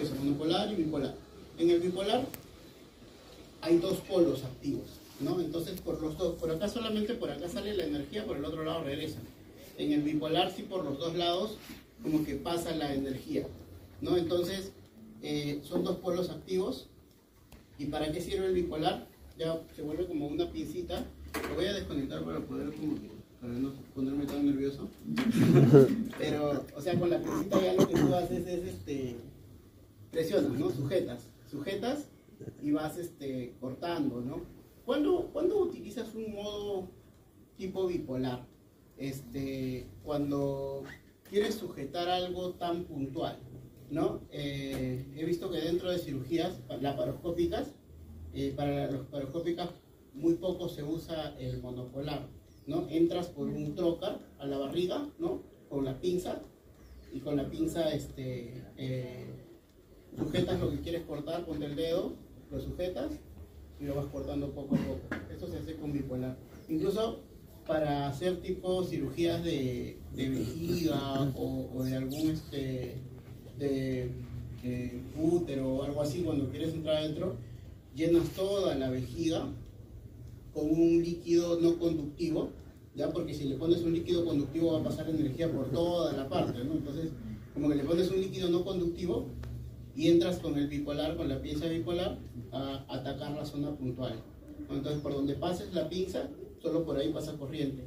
tipo de monopolar y bipolar. En el bipolar hay dos polos activos, ¿no? Entonces por los dos, por acá solamente por acá sale la energía, por el otro lado regresa. En el bipolar sí por los dos lados como que pasa la energía, ¿no? Entonces son dos polos activos. ¿Y para qué sirve el bipolar? Ya se vuelve como una piecita. Lo voy a desconectar para poder para no ponerme tan nervioso. Pero, o sea, con la piecita ya lo que tú haces es presionas, ¿no? Sujetas y vas cortando, ¿no? ¿Cuándo utilizas un modo tipo bipolar? Cuando quieres sujetar algo tan puntual, ¿no? He visto que dentro de cirugías laparoscópicas, para las laparoscópicas muy poco se usa el monopolar, ¿no? Entras por un trocar a la barriga, ¿no? Con la pinza, y con la pinza sujetas lo que quieres cortar con el dedo, lo sujetas y lo vas cortando poco a poco. Esto se hace con bipolar. Incluso para hacer tipo cirugías de vejiga o de algún de útero o algo así, cuando quieres entrar adentro, llenas toda la vejiga con un líquido no conductivo, ya, porque si le pones un líquido conductivo va a pasar energía por toda la parte, ¿no? Entonces, como que le pones un líquido no conductivo y entras con el bipolar, con la pinza bipolar, a atacar la zona puntual, ¿no? Entonces, por donde pases la pinza, solo por ahí pasa corriente.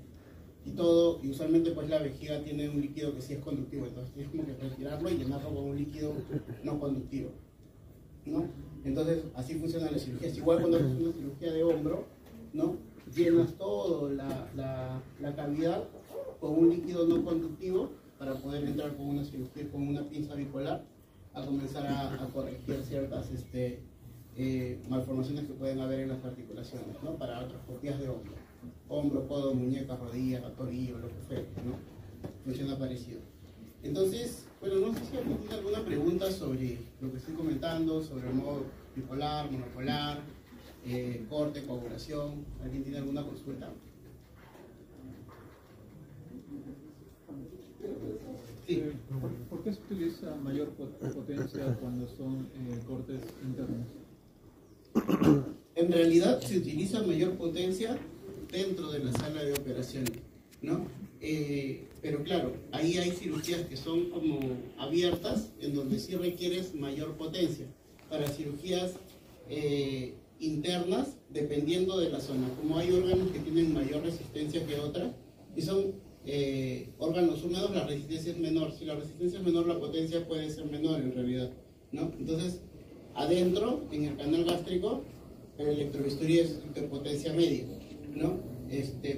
Y usualmente pues la vejiga tiene un líquido que sí es conductivo, entonces tienes como que retirarlo y llenarlo con un líquido no conductivo, ¿no? Entonces así funciona la cirugía. Es igual cuando haces una cirugía de hombro, ¿no? Llenas toda la cavidad con un líquido no conductivo para poder entrar con una cirugía, con una pinza bipolar, a comenzar a corregir ciertas malformaciones que pueden haber en las articulaciones, ¿no? Para artroscopías de hombro, codo, muñeca, rodilla, tobillo, lo que fuera, ¿no? Funciona parecido. Entonces, bueno, no sé si alguien tiene alguna pregunta sobre lo que estoy comentando, sobre el modo bipolar, monopolar, corte, coagulación. ¿Alguien tiene alguna consulta? Sí. ¿Por qué se utiliza mayor potencia cuando son cortes internos? En realidad se utiliza mayor potencia dentro de la sala de operaciones, ¿no? Pero claro, ahí hay cirugías que son como abiertas, en donde sí requieres mayor potencia. Para cirugías internas, dependiendo de la zona, como hay órganos que tienen mayor resistencia que otras, y son órganos húmedos, la resistencia es menor. Si la resistencia es menor, la potencia puede ser menor en realidad, ¿no? Entonces, adentro, en el canal gástrico, el electrobisturí es de potencia media, ¿no?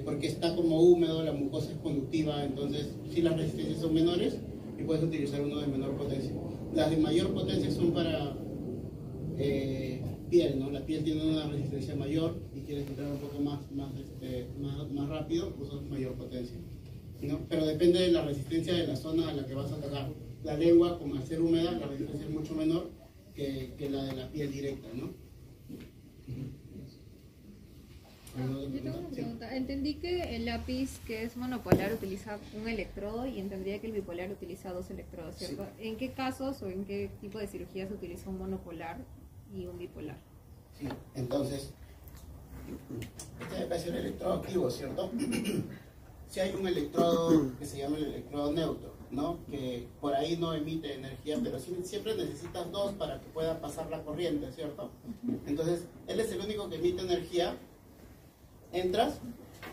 Porque está como húmedo, la mucosa es conductiva, entonces sí las resistencias son menores y puedes utilizar uno de menor potencia. Las de mayor potencia son para piel, ¿no? La piel tiene una resistencia mayor y quieres entrar un poco más rápido, usas mayor potencia, ¿no? Pero depende de la resistencia de la zona a la que vas a atacar. La lengua, como al ser húmeda, la resistencia es mucho menor que la de la piel directa, ¿no? Yo tengo una pregunta. Entendí que el lápiz que es monopolar utiliza un electrodo y entendría que el bipolar utiliza dos electrodos, ¿cierto? Sí. ¿En qué casos o en qué tipo de cirugía se utiliza un monopolar y un bipolar? Sí, entonces, este debe ser el electrodo activo, ¿cierto? Si hay un electrodo que se llama el electrodo neutro, ¿no? Que por ahí no emite energía, pero siempre necesitas dos para que pueda pasar la corriente, ¿cierto? Entonces, él es el único que emite energía. Entras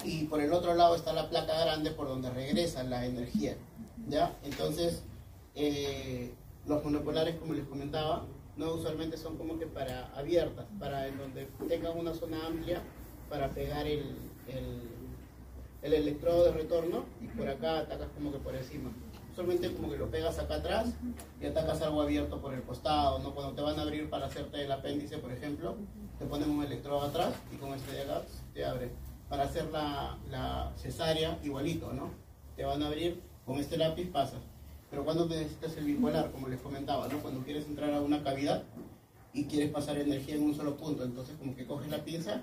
y por el otro lado está la placa grande por donde regresa la energía, ¿ya? Entonces, los monopolares, como les comentaba, no usualmente son como que para abiertas, para en donde tengan una zona amplia para pegar el electrodo de retorno y por acá atacas como que por encima. Usualmente como que lo pegas acá atrás y atacas algo abierto por el costado, ¿no? Cuando te van a abrir para hacerte el apéndice, por ejemplo, te ponen un electrodo atrás y con este de acá te abre. Para hacer la cesárea, igualito, ¿no? Te van a abrir, con este lápiz pasas. Pero cuando necesitas el bipolar, como les comentaba, ¿no? Cuando quieres entrar a una cavidad y quieres pasar energía en un solo punto, entonces como que coges la pinza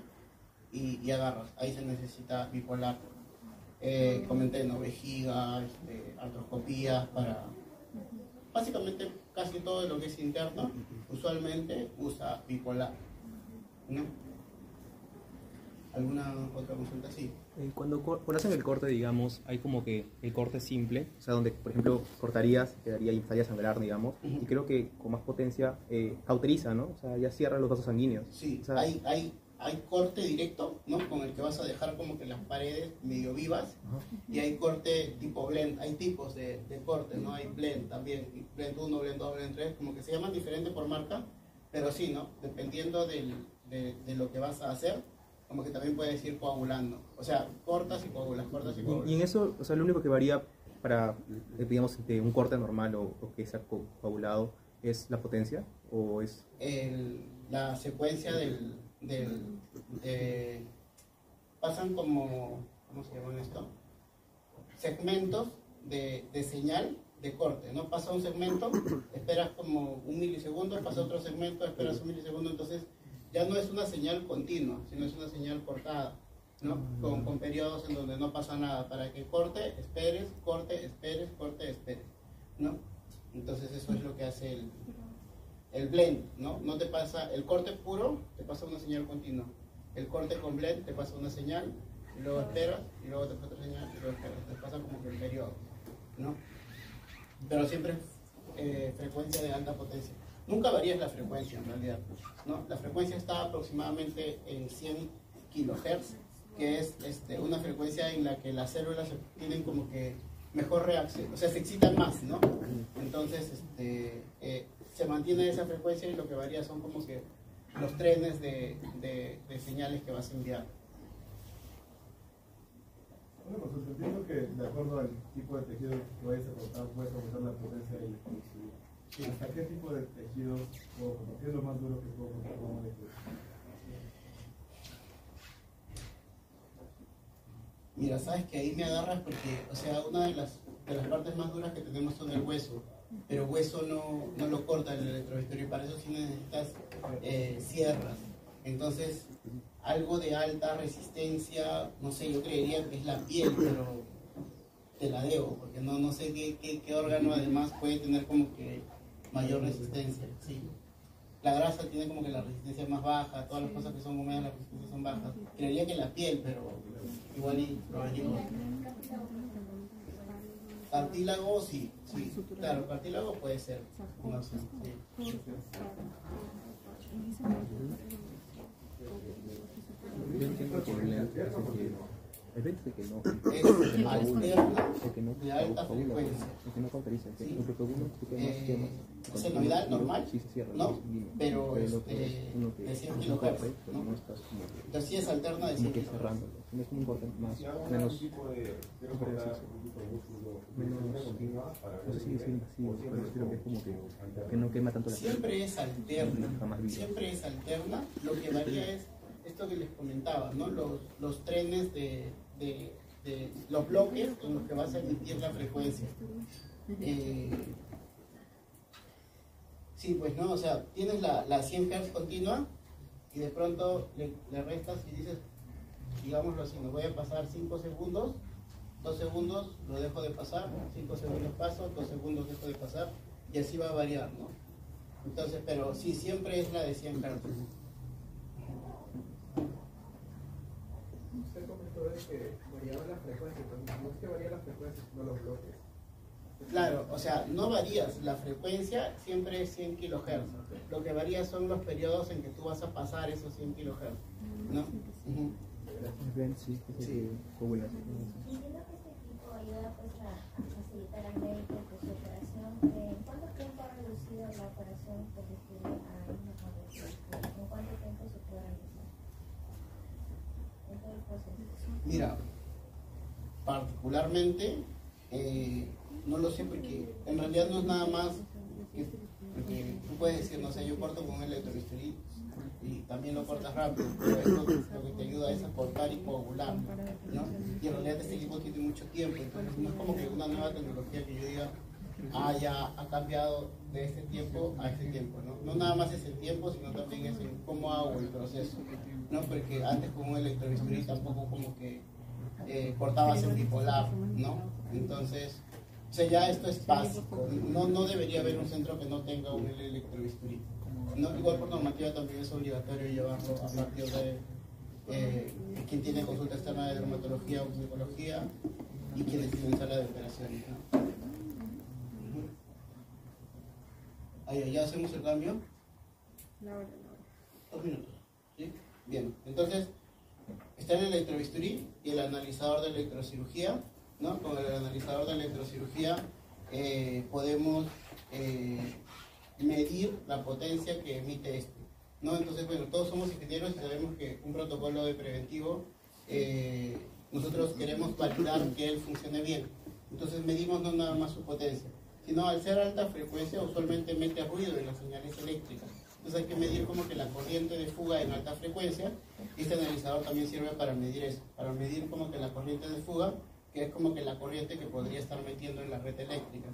y agarras. Ahí se necesita bipolar. Comenté, ¿no? Vejiga, artroscopías, para básicamente casi todo lo que es interno, usualmente usa bipolar, ¿no? ¿Alguna otra consulta? Sí. Cuando hacen el corte, digamos, hay como que el corte simple, o sea, donde, por ejemplo, cortarías, quedaría y empezaría a sangrar, digamos, y creo que con más potencia cauteriza, ¿no? O sea, ya cierra los vasos sanguíneos. Sí, o sea, hay corte directo, ¿no? Con el que vas a dejar como que las paredes medio vivas, y hay corte tipo blend, hay tipos de corte, ¿no? Hay blend también, blend 1, blend 2, blend 3, como que se llaman diferente por marca, pero sí, ¿no? Dependiendo de lo que vas a hacer, como que también puedes ir coagulando. O sea, cortas y coagulas, cortas y coagulas. Y en eso, o sea, lo único que varía para, digamos, de un corte normal o que sea coagulado, ¿es la potencia o es...? La secuencia pasan como, ¿cómo se llama esto? Segmentos de señal de corte, ¿no? Pasa un segmento, esperas como un milisegundo, pasa otro segmento, esperas un milisegundo, entonces ya no es una señal continua, sino es una señal cortada, ¿no? Con periodos en donde no pasa nada, para que corte, esperes, ¿no? Entonces eso es lo que hace el blend, ¿no? No te pasa, el corte puro te pasa una señal continua, el corte con blend te pasa una señal, y luego esperas, y luego te pasa otra señal, y luego esperas, te pasa como que el periodo, ¿no? Pero siempre es frecuencia de alta potencia. Nunca varías la frecuencia en realidad, ¿no? La frecuencia está aproximadamente en 100 kHz, que es una frecuencia en la que las células tienen como que mejor reacción, o sea, se excitan más, ¿no? Entonces, se mantiene esa frecuencia y lo que varía son como que los trenes de señales que vas a enviar. Bueno, pues entiendo que de acuerdo al tipo de tejido que vayas a cortar, puedes aumentar la potencia y ¿hasta qué tipo de tejidos puedo cortar? ¿Qué es lo más duro que puedo cortar con un electrodo? Mira, sabes que ahí me agarras porque, o sea, una de las partes más duras que tenemos son el hueso, pero hueso no lo corta el electrovestuario y para eso sí necesitas sierras. Entonces, algo de alta resistencia, no sé, yo creería que es la piel, pero te la debo, porque no sé qué órgano además puede tener como que mayor resistencia, sí. La grasa tiene como que la resistencia más baja, todas las cosas que son húmedas las resistencias son bajas. Creería que la piel, pero igual y lo averiguo. Cartílago, sí, claro, cartílago puede ser una opción, sí. Yo entiendo que el blend es que no Es alterna que no de alta frecuencia. el que no cauteriza, el Sí. que coagula, que más Senoidal normal, sí se cierra, ¿no? Pero el otro es uno que de 100 hace kHz, corte, pero ¿no? no estás como que Entonces sí es alterna de como 100 que kHz. cerrándolo, no es como un corte más, menos, no sé si decir así, pero creo que es como que no quema tanto la piel. Siempre es alterna, Jamás viva. siempre es alterna. Lo que varía es esto que les comentaba, ¿no? Los trenes de los bloques en los que vas a emitir la frecuencia. Sí, pues no, o sea, tienes la 100 Hz continua y de pronto le restas y dices, digámoslo así, me voy a pasar 5 segundos, 2 segundos lo dejo de pasar, 5 segundos paso, 2 segundos dejo de pasar y así va a variar, ¿no? Entonces, pero sí, siempre es la de 100 Hz. Usted comentó de que variaba la frecuencia, pero no es que varía la frecuencia, sino los bloques. Claro, o sea, no varías la frecuencia, siempre es 100 kHz. Lo que varía son los periodos en que tú vas a pasar esos 100 kHz, ¿no? Uh-huh. El blend sí, es el que coagula. Entiendo que este equipo ayuda pues a facilitar al médico pues, su operación. ¿En cuánto tiempo ha reducido la operación por describir a una conversión? ¿En cuánto tiempo se puede realizar? En todo el proceso. Mira, particularmente, no lo sé porque en realidad no es nada más porque tú puedes decir, no sé, yo corto con un electrobisturí y también lo cortas rápido, pero esto lo que te ayuda es a cortar y coagular, ¿no? Y en realidad este equipo tiene mucho tiempo, entonces no es como que una nueva tecnología que yo diga, ya ha cambiado de este tiempo a este tiempo, ¿no? No nada más es el tiempo, sino también es en cómo hago el proceso, ¿no? Porque antes con un electrobisturí tampoco como que cortabas en bipolar, ¿no? Entonces O sea, ya esto es básico. No debería haber un centro que no tenga un electrobisturí. No, igual por normativa también es obligatorio llevarlo a partir de quien tiene consulta externa de dermatología o ginecología y quienes tienen sala de operaciones, ¿no? Ahí, ya hacemos el cambio. 2 minutos. ¿Sí? Bien, entonces está el electrobisturí y el analizador de electrocirugía, ¿no? Con el analizador de electrocirugía podemos medir la potencia que emite este, ¿no? Entonces, bueno, todos somos ingenieros y sabemos que un protocolo de preventivo nosotros queremos validar que él funcione bien. Entonces medimos no nada más su potencia, sino al ser alta frecuencia usualmente mete ruido en las señales eléctricas. Entonces hay que medir como que la corriente de fuga en alta frecuencia, y este analizador también sirve para medir eso, para medir como que la corriente de fuga, que es como que la corriente que podría estar metiendo en la red eléctrica.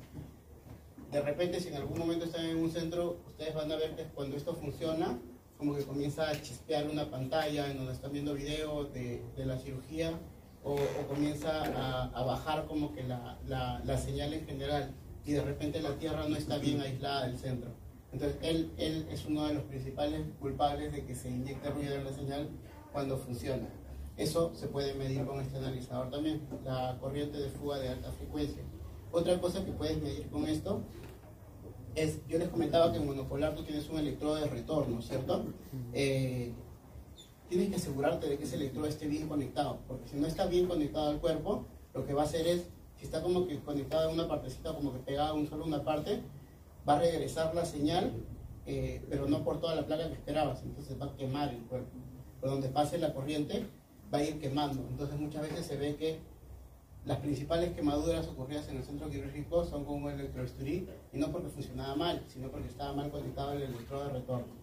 De repente, si en algún momento están en un centro, ustedes van a ver que cuando esto funciona, como que comienza a chispear una pantalla en donde están viendo video de la cirugía, o comienza a bajar como que la señal en general, y de repente la tierra no está bien aislada del centro. Entonces él es uno de los principales culpables de que se inyecte ruido en la señal cuando funciona. Eso se puede medir con este analizador también, la corriente de fuga de alta frecuencia. Otra cosa que puedes medir con esto es, yo les comentaba que en monopolar tú tienes un electrodo de retorno, ¿cierto? Tienes que asegurarte de que ese electrodo esté bien conectado, porque si no está bien conectado al cuerpo, lo que va a hacer es, si está como que conectado en una partecita, como que pegada solo una parte, va a regresar la señal, pero no por toda la placa que esperabas, entonces va a quemar el cuerpo. Por donde pase la corriente, va a ir quemando. Entonces muchas veces se ve que las principales quemaduras ocurridas en el centro quirúrgico son con un electrobisturí, y no porque funcionaba mal, sino porque estaba mal conectado el electrodo de retorno.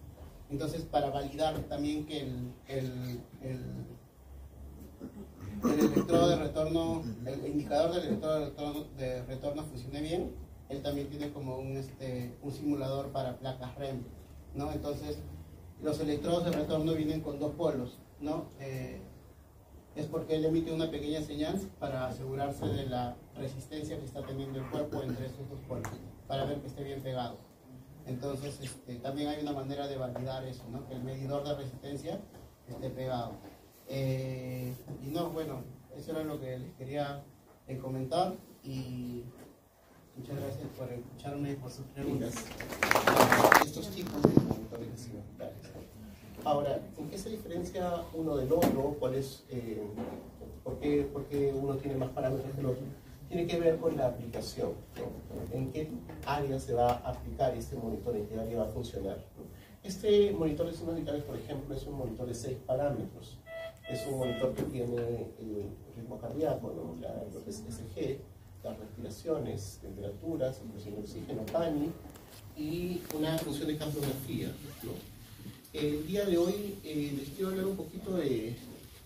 Entonces, para validar también que el electrodo de retorno, el indicador del electrodo de retorno funcione bien, él también tiene como un simulador para placas REM, ¿no? Entonces, los electrodos de retorno vienen con 2 polos, ¿no? Es porque él emite una pequeña señal para asegurarse de la resistencia que está teniendo el cuerpo entre esos 2 polos, para ver que esté bien pegado. Entonces, también hay una manera de validar eso, ¿no? Que el medidor de resistencia esté pegado. Y no, bueno, eso era lo que les quería comentar, y muchas gracias por escucharme y por sus preguntas. Estos tipos de monitores inoculares. Ahora, ¿en qué se diferencia uno del otro? ¿Cuál es, por qué uno tiene más parámetros que el otro? Tiene que ver con la aplicación, ¿no? ¿En qué área se va a aplicar este monitor? ¿En qué área va a funcionar? Este monitor de signos vitales, por ejemplo, es un monitor de 6 parámetros. Es un monitor que tiene el ritmo cardíaco, ¿no? Lo que es ECG, las respiraciones, temperaturas, presión de oxígeno, PANI, y una función de campiografía, ¿no? El día de hoy les quiero hablar un poquito de,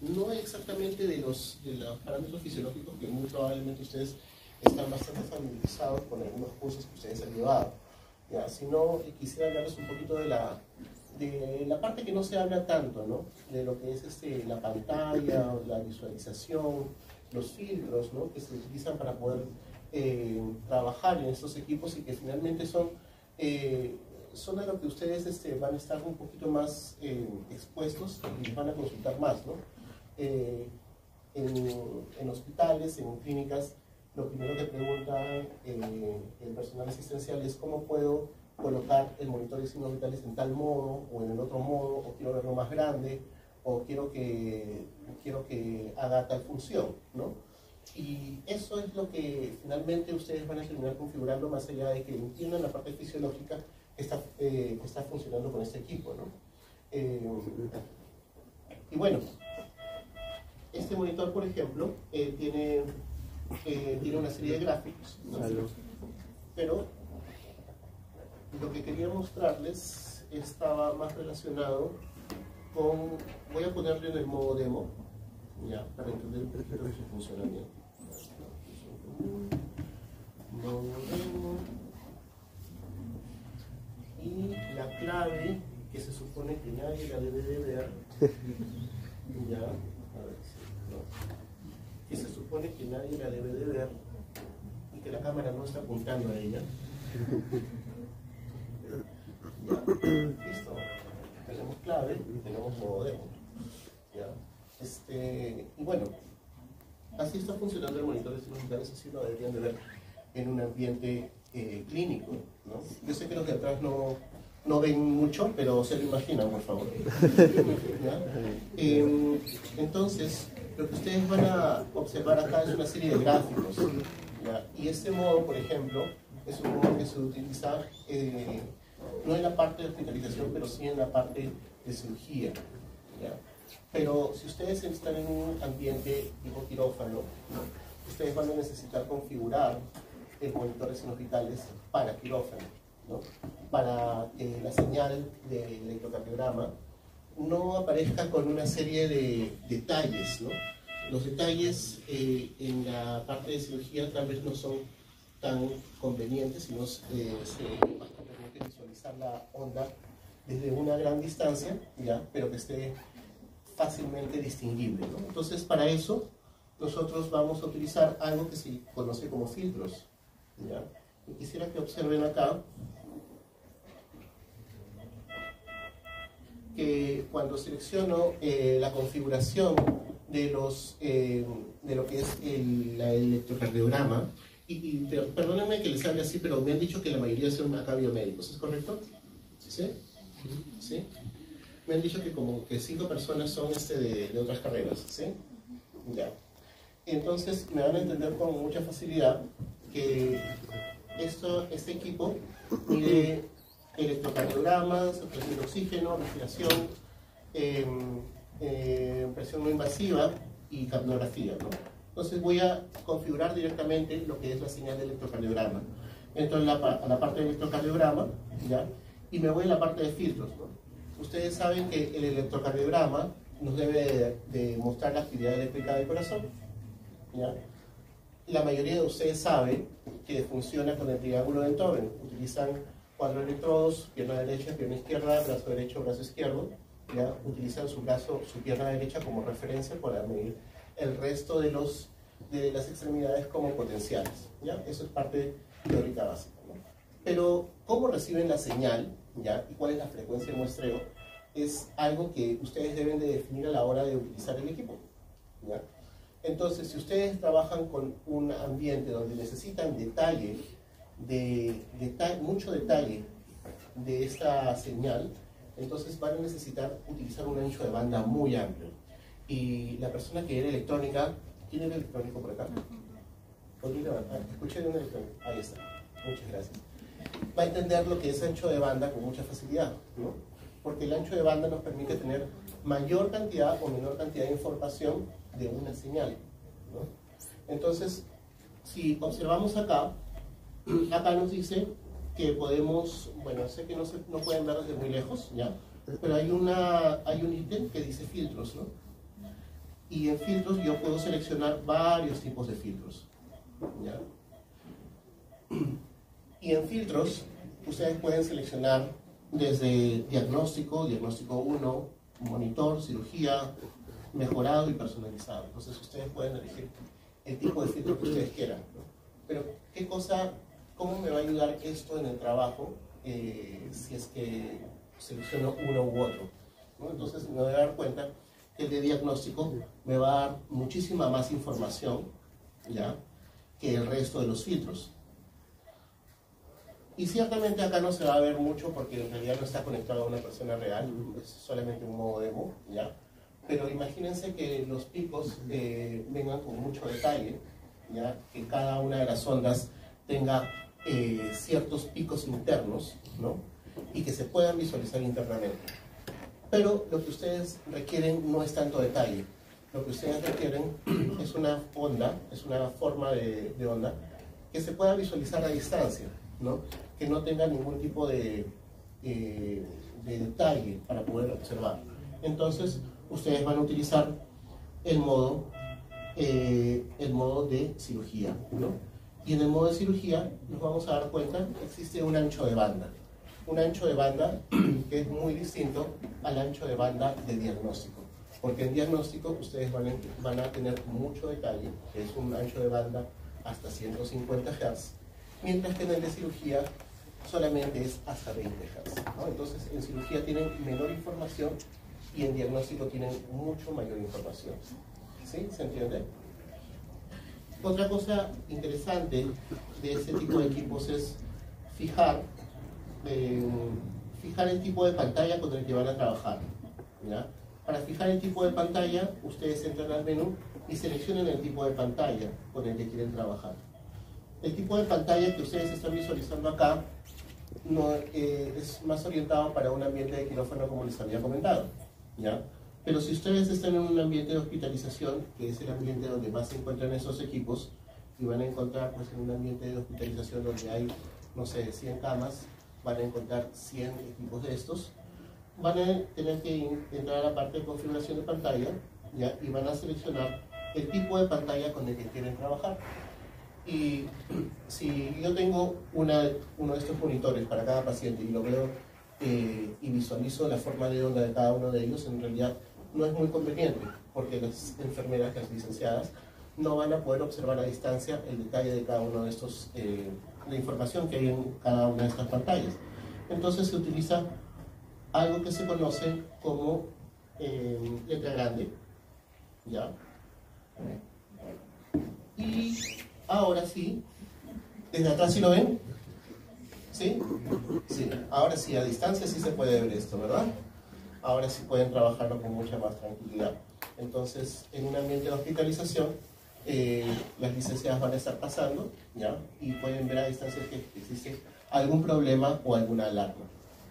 no exactamente de los parámetros fisiológicos, que muy probablemente ustedes están bastante familiarizados con algunos cursos que ustedes han llevado, ¿ya? Sino quisiera hablarles un poquito de la parte que no se habla tanto, ¿no? De lo que es la pantalla, la visualización, los filtros, ¿no? Que se utilizan para poder trabajar en estos equipos, y que finalmente son a lo que ustedes van a estar un poquito más expuestos y van a consultar más, ¿no? En hospitales, en clínicas, lo primero que pregunta el personal asistencial es cómo puedo colocar el monitor de signos vitales en tal modo o en el otro modo, o quiero verlo más grande, o quiero que haga tal función, ¿no? Y eso es lo que finalmente ustedes van a terminar configurando, más allá de que entiendan la parte fisiológica que está funcionando con este equipo, ¿no? Y bueno, este monitor, por ejemplo, tiene una serie de gráficos, ¿no? Pero lo que quería mostrarles estaba más relacionado con, voy a ponerle en el modo demo, ya, para entender un poquito su funcionamiento. Modo demo. Y la clave, que se supone que nadie la debe de ver, ya, a ver si, no, que se supone que nadie la debe de ver, y que la cámara no está apuntando a ella. Ya. Listo. Tenemos clave y tenemos modo demo. ¿Ya? Y bueno, así está funcionando el monitor de signos vitales, así lo deberían de ver en un ambiente clínico, ¿no? Yo sé que los de atrás no ven mucho, pero se lo imaginan, por favor. ¿Ya? Entonces, lo que ustedes van a observar acá es una serie de gráficos. ¿Ya? Y este modo, por ejemplo, es un modo que se utiliza no en la parte de hospitalización, pero sí en la parte de cirugía. ¿Ya? Pero si ustedes están en un ambiente tipo quirófano, ¿no? Ustedes van a necesitar configurar el monitor de signos vitales para quirófano, ¿no? Para que la señal del electrocardiograma no aparezca con una serie de detalles, ¿no? Los detalles en la parte de cirugía tal vez no son tan convenientes, sino se permite visualizar la onda desde una gran distancia, ¿ya? Pero que esté fácilmente distinguible, ¿no? Entonces, para eso nosotros vamos a utilizar algo que se conoce como filtros, ¿ya? Y quisiera que observen acá que cuando selecciono la configuración de lo que es el electrocardiograma, perdónenme que les hable así, pero me han dicho que la mayoría son acá biomédicos, ¿es correcto? ¿Sí? ¿Sí? Me han dicho que como que 5 personas son de otras carreras, ¿sí? Ya. Entonces me van a entender con mucha facilidad que este equipo mide electrocardiogramas, presión de oxígeno, respiración, presión no invasiva y capnografía, ¿no? Entonces voy a configurar directamente lo que es la señal de electrocardiograma. Entro a la parte de electrocardiograma, ¿ya? Y me voy a la parte de filtros, ¿no? Ustedes saben que el electrocardiograma nos debe de mostrar la actividad eléctrica del corazón, ¿ya? La mayoría de ustedes saben que funciona con el triángulo de Enthoven. Utilizan 4 electrodos, pierna derecha, pierna izquierda, brazo derecho, brazo izquierdo, ¿ya? Utilizan su pierna derecha como referencia para medir el resto de las extremidades como potenciales, ¿ya? Eso es parte teórica básica, ¿no? Pero cómo reciben la señal, ¿ya? Y cuál es la frecuencia de muestreo es algo que ustedes deben de definir a la hora de utilizar el equipo, ¿ya? Entonces, si ustedes trabajan con un ambiente donde necesitan mucho detalle de esta señal, entonces van a necesitar utilizar un ancho de banda muy amplio. Y la persona que era electrónica, ¿tiene el electrónico por acá? ¿Podría levantar? Escuché de un electrónico. Ahí está. Muchas gracias. Va a entender lo que es ancho de banda con mucha facilidad, ¿no? Porque el ancho de banda nos permite tener mayor cantidad o menor cantidad de información de una señal, ¿no? Entonces, si observamos acá nos dice que podemos, bueno, sé que no pueden ver desde muy lejos, ¿ya? Pero hay un ítem que dice filtros, ¿no? Y en filtros yo puedo seleccionar varios tipos de filtros, ¿ya? Y en filtros ustedes pueden seleccionar desde diagnóstico 1, monitor, cirugía, mejorado y personalizado. Entonces ustedes pueden elegir el tipo de filtro que ustedes quieran, ¿no? Pero ¿cómo me va a ayudar esto en el trabajo si es que selecciono uno u otro, ¿no? Entonces me voy a dar cuenta que el de diagnóstico me va a dar muchísima más información, ¿ya?, que el resto de los filtros. Y ciertamente acá no se va a ver mucho porque en realidad no está conectado a una persona real, es solamente un modo demo, ¿ya? Pero imagínense que los picos vengan con mucho detalle, ¿ya? Que cada una de las ondas tenga ciertos picos internos, ¿no? Y que se puedan visualizar internamente. Pero lo que ustedes requieren no es tanto detalle. Lo que ustedes requieren es una onda, es una forma de onda que se pueda visualizar a distancia, ¿no? Que no tenga ningún tipo de detalle para poder observar. Entonces, ustedes van a utilizar el modo de cirugía, ¿no? Y en el modo de cirugía nos vamos a dar cuenta que existe un ancho de banda. Un ancho de banda que es muy distinto al ancho de banda de diagnóstico. Porque en diagnóstico ustedes van a tener mucho detalle, que es un ancho de banda hasta 150 Hz, mientras que en el de cirugía solamente es hasta 20 Hz, ¿no? Entonces, en cirugía tienen menor información y en diagnóstico tienen mucho mayor información. ¿Sí? ¿Se entiende? Otra cosa interesante de este tipo de equipos es fijar el tipo de pantalla con el que van a trabajar, ¿ya? Para fijar el tipo de pantalla, ustedes entran al menú y seleccionan el tipo de pantalla con el que quieren trabajar. El tipo de pantalla que ustedes están visualizando acá es más orientado para un ambiente de quirófano, como les había comentado, ¿ya? Pero si ustedes están en un ambiente de hospitalización, que es el ambiente donde más se encuentran esos equipos, y van a encontrar pues, en un ambiente de hospitalización donde hay, no sé, 100 camas, van a encontrar 100 equipos de estos, van a tener que entrar a la parte de configuración de pantalla, ¿ya? Y van a seleccionar el tipo de pantalla con el que quieren trabajar. Y si yo tengo uno de estos monitores para cada paciente y lo veo y visualizo la forma de onda de cada uno de ellos, en realidad no es muy conveniente, porque las enfermeras, las licenciadas, no van a poder observar a distancia el detalle de cada uno de estos, la información que hay en cada una de estas pantallas. Entonces se utiliza algo que se conoce como letra grande, ¿ya? Y ahora sí, desde atrás sí lo ven, ¿sí? Sí, ahora sí, a distancia sí se puede ver esto, ¿verdad? Ahora sí pueden trabajarlo con mucha más tranquilidad. Entonces, en un ambiente de hospitalización, las licenciadas van a estar pasando, ¿ya? Y pueden ver a distancia que existe algún problema o alguna alarma,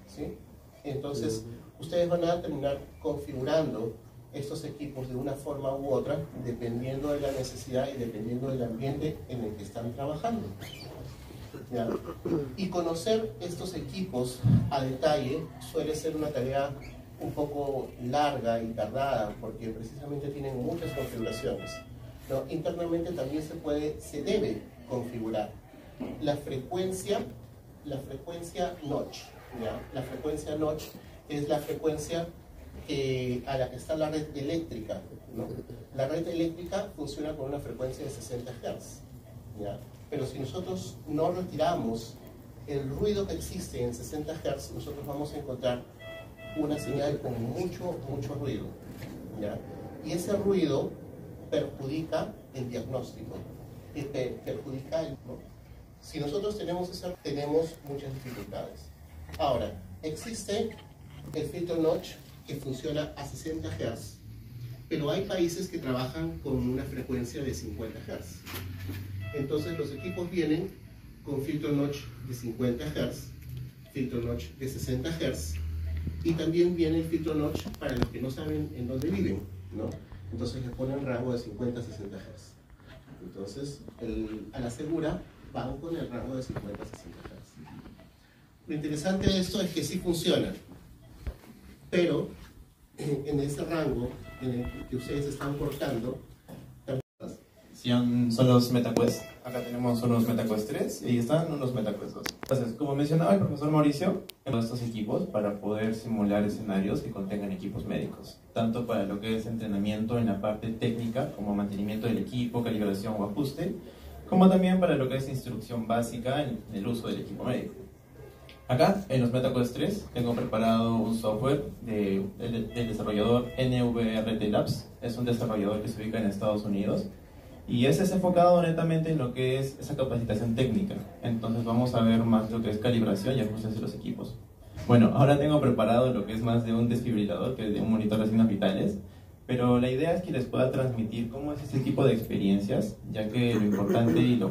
¿sí? Entonces, ustedes van a terminar configurando estos equipos de una forma u otra, dependiendo de la necesidad y dependiendo del ambiente en el que están trabajando, ¿ya? Y conocer estos equipos a detalle suele ser una tarea un poco larga y tardada, porque precisamente tienen muchas configuraciones, ¿no? Internamente también se debe configurar la frecuencia notch, ¿ya? La frecuencia notch es la frecuencia a la que está la red eléctrica, ¿no? La red eléctrica funciona con una frecuencia de 60 Hz, ¿ya? Pero si nosotros no retiramos el ruido que existe en 60 Hz, nosotros vamos a encontrar una señal con mucho ruido, ¿ya? Y ese ruido perjudica el diagnóstico, perjudica ¿no? Si nosotros tenemos muchas dificultades. Ahora, existe el filtro notch que funciona a 60 Hz, pero hay países que trabajan con una frecuencia de 50 Hz. Entonces los equipos vienen con filtro notch de 50 Hz, filtro notch de 60 Hz, y también viene el filtro notch para los que no saben en dónde viven, ¿no? Entonces les ponen rango de 50 a 60 Hz. Entonces, a la segura van con el rango de 50 a 60 Hz. Lo interesante de esto es que sí funciona, pero en ese rango en el que ustedes están cortando, son los MetaQuest. Acá tenemos unos MetaQuest 3 y están unos MetaQuest 2. Entonces, como mencionaba el profesor Mauricio, tenemos estos equipos para poder simular escenarios que contengan equipos médicos, tanto para lo que es entrenamiento en la parte técnica, como mantenimiento del equipo, calibración o ajuste, como también para lo que es instrucción básica en el uso del equipo médico. Acá, en los MetaQuest 3, tengo preparado un software del desarrollador NVRT Labs. Es un desarrollador que se ubica en Estados Unidos. Y ese es enfocado netamente en lo que es esa capacitación técnica. Entonces vamos a ver más lo que es calibración y ajustes de los equipos. Bueno, ahora tengo preparado lo que es más de un desfibrilador que de un monitor de signos vitales. Pero la idea es que les pueda transmitir cómo es ese tipo de experiencias, ya que lo importante y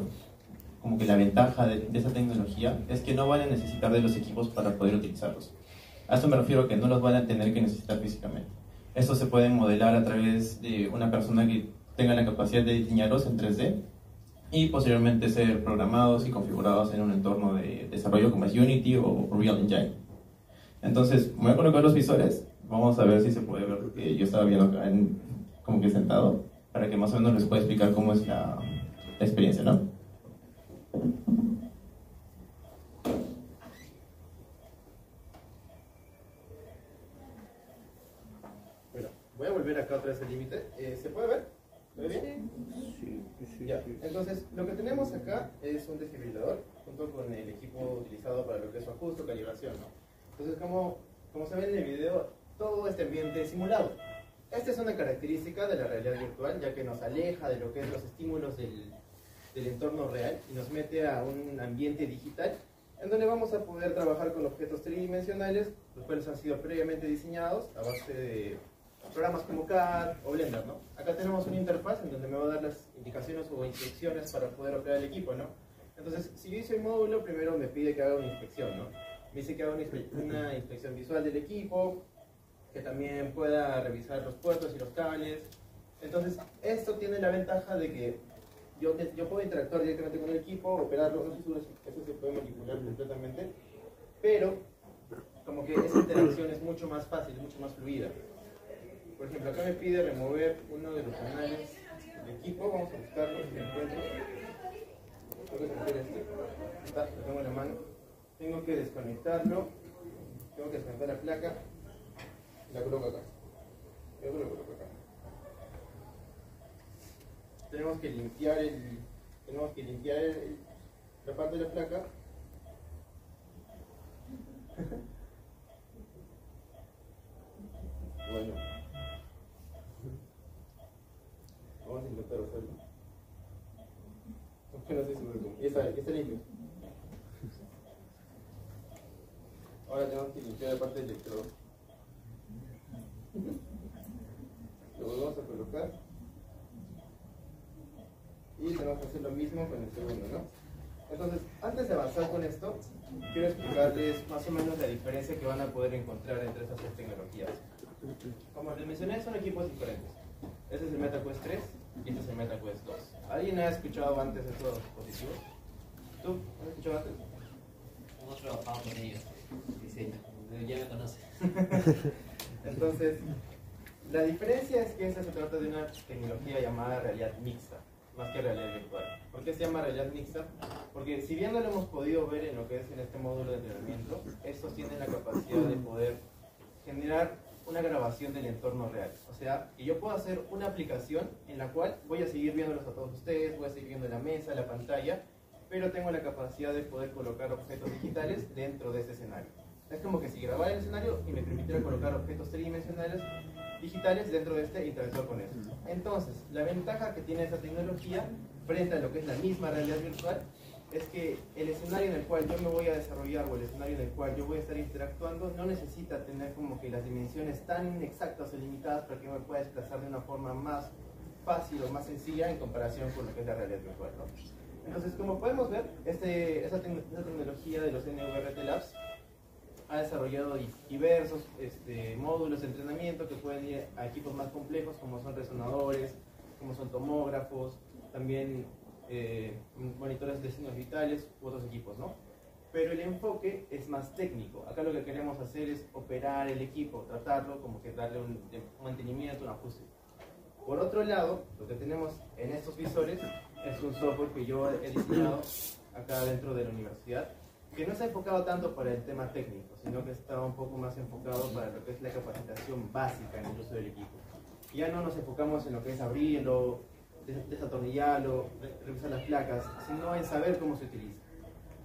como que la ventaja de esa tecnología es que no van a necesitar de los equipos para poder utilizarlos. A esto me refiero a que no los van a tener que necesitar físicamente. Esto se puede modelar a través de una persona que tenga la capacidad de diseñarlos en 3D y posteriormente ser programados y configurados en un entorno de desarrollo como es Unity o Unreal Engine. Entonces, me voy a colocar los visores, vamos a ver si se puede ver lo que yo estaba viendo acá como que sentado, para que más o menos les pueda explicar cómo es la experiencia, ¿no? Bueno, voy a volver acá otra vez al límite. ¿Se puede ver? ¿Ve bien? Ya. Entonces, lo que tenemos acá es un desfibrilador junto con el equipo utilizado para lo que es su ajuste o calibración, ¿no? Entonces, como se ve en el video, todo este ambiente es simulado. Esta es una característica de la realidad virtual, ya que nos aleja de lo que es los estímulos del entorno real y nos mete a un ambiente digital en donde vamos a poder trabajar con objetos tridimensionales, los cuales han sido previamente diseñados a base de programas como CAD o Blender, ¿no? Acá tenemos una interfaz en donde me va a dar las indicaciones o instrucciones para poder operar el equipo, ¿no? Entonces, si yo hice el módulo, primero me pide que haga una inspección, ¿no? Me dice que haga una inspección visual del equipo, que también pueda revisar los puertos y los cables. Entonces, esto tiene la ventaja de que yo puedo interactuar directamente con el equipo, operarlo, no sé si eso se puede manipular completamente, pero como que esa interacción es mucho más fácil, mucho más fluida. Por ejemplo, acá me pide remover uno de los canales del equipo, vamos a buscarlo, si lo encuentro. Tengo que sacar este, está, lo tengo en la mano. Tengo que desconectarlo, tengo que desconectar la placa y la coloco acá. Yo lo coloco acá. Tenemos que limpiar la parte de la placa. Bueno, vamos a intentar hacerlo. Aunque no estoy seguro cómo. Ya está limpio. Ahora tenemos que limpiar la parte del electrodo. Lo volvemos a colocar. Y tenemos que hacer lo mismo con el segundo, ¿no? Entonces, antes de avanzar con esto, quiero explicarles más o menos la diferencia que van a poder encontrar entre estas dos tecnologías. Como les mencioné, son equipos diferentes. Este es el MetaQuest 3 y este es el MetaQuest 2. ¿Alguien ha escuchado antes estos dispositivos? ¿Tú? ¿Has escuchado antes? Hemos trabajado con ellos, diseño, ya me conoces. Entonces, la diferencia es que esta se trata de una tecnología llamada realidad mixta, más que realidad virtual. ¿Por qué se llama realidad mixta? Porque si bien no lo hemos podido ver en lo que es en este módulo de entrenamiento, estos tienen la capacidad de poder generar una grabación del entorno real. O sea, que yo puedo hacer una aplicación en la cual voy a seguir viéndolos a todos ustedes, voy a seguir viendo la mesa, la pantalla, pero tengo la capacidad de poder colocar objetos digitales dentro de ese escenario. Es como que si grabara el escenario y me permitiera colocar objetos tridimensionales digitales dentro de este e interactuar con eso. Entonces, la ventaja que tiene esta tecnología frente a lo que es la misma realidad virtual es que el escenario en el cual yo me voy a desarrollar o el escenario en el cual yo voy a estar interactuando no necesita tener como que las dimensiones tan exactas o limitadas para que yo me pueda desplazar de una forma más fácil o más sencilla en comparación con lo que es la realidad virtual, ¿no? Entonces, como podemos ver, esa tecnología de los NVRT Labs ha desarrollado diversos módulos de entrenamiento que pueden ir a equipos más complejos como son resonadores, como son tomógrafos, también monitores de signos vitales u otros equipos, ¿no? Pero el enfoque es más técnico. Acá lo que queremos hacer es operar el equipo, tratarlo, como que darle un mantenimiento, un ajuste. Por otro lado, lo que tenemos en estos visores es un software que yo he diseñado acá dentro de la universidad, que no se ha enfocado tanto para el tema técnico, sino que está un poco más enfocado para lo que es la capacitación básica en el uso del equipo. Y ya no nos enfocamos en lo que es abrirlo, desatornillarlo, revisar las placas, sino en saber cómo se utiliza.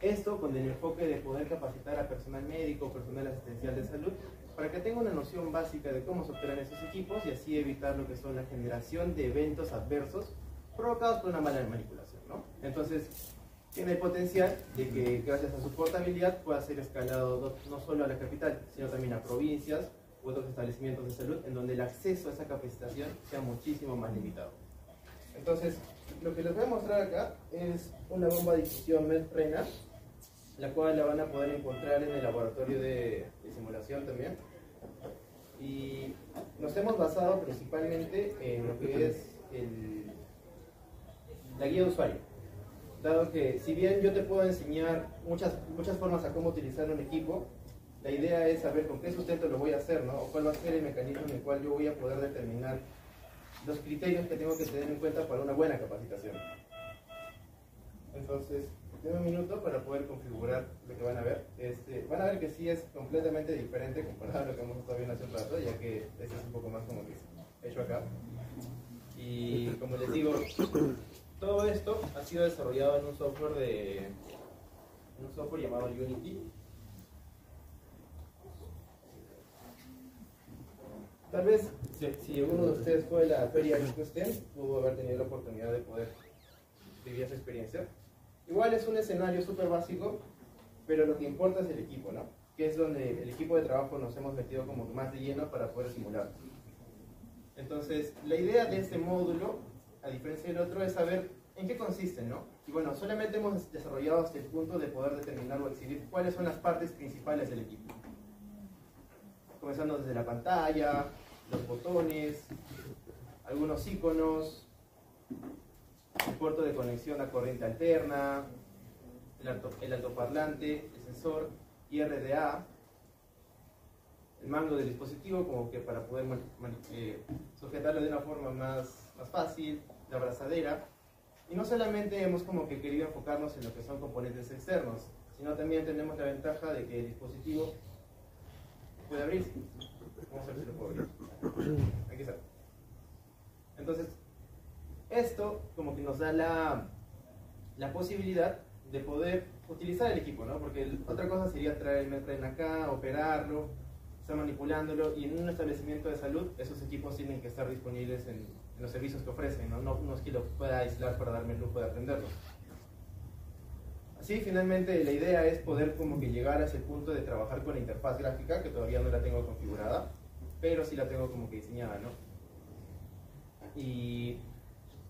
Esto con el enfoque de poder capacitar a personal médico, personal asistencial de salud, para que tenga una noción básica de cómo se operan esos equipos y así evitar lo que son la generación de eventos adversos provocados por una mala manipulación, ¿no? Entonces, tiene el potencial de que gracias a su portabilidad pueda ser escalado no solo a la capital, sino también a provincias u otros establecimientos de salud en donde el acceso a esa capacitación sea muchísimo más limitado. Entonces, lo que les voy a mostrar acá es una bomba de difusión MED-RENA, la cual la van a poder encontrar en el laboratorio de simulación también. Y nos hemos basado principalmente en lo que es la guía de usuario. Dado que si bien yo te puedo enseñar muchas formas a cómo utilizar un equipo, la idea es saber con qué sustento lo voy a hacer, ¿no? O cuál va a ser el mecanismo en el cual yo voy a poder determinar los criterios que tengo que tener en cuenta para una buena capacitación. Entonces, tengo un minuto para poder configurar lo que van a ver. Van a ver que sí es completamente diferente comparado a lo que hemos estado viendo hace un rato, ya que este es un poco más como que hecho acá. Y Y como les digo, todo esto ha sido desarrollado en un software llamado Unity. Tal vez, si alguno de ustedes fue a la feria STEM, pudo haber tenido la oportunidad de poder vivir esa experiencia. Igual es un escenario súper básico, pero lo que importa es el equipo, ¿no? Que es donde el equipo de trabajo nos hemos metido como más de lleno para poder simular. Entonces, la idea de este módulo, a diferencia del otro, es saber en qué consiste, ¿no? Y bueno, solamente hemos desarrollado hasta el punto de poder determinar o exhibir cuáles son las partes principales del equipo. Comenzando desde la pantalla, los botones, algunos iconos, el puerto de conexión a corriente alterna, el altoparlante, el sensor IRDA, el mando del dispositivo como que para poder sujetarlo de una forma más fácil, la abrazadera. Y no solamente hemos como que querido enfocarnos en lo que son componentes externos, sino también tenemos la ventaja de que el dispositivo puede abrirse. Vamos a ver si lo puedo abrir. Aquí está. Entonces, esto como que nos da la posibilidad de poder utilizar el equipo, ¿no? Porque otra cosa sería traerlo acá, operarlo, estar manipulándolo, y en un establecimiento de salud esos equipos tienen que estar disponibles en los servicios que ofrecen, ¿no? No es que lo pueda aislar para darme el lujo de aprenderlo. Así, finalmente, la idea es poder como que llegar a ese punto de trabajar con la interfaz gráfica, que todavía no la tengo configurada, pero sí la tengo como que diseñada, ¿no? Y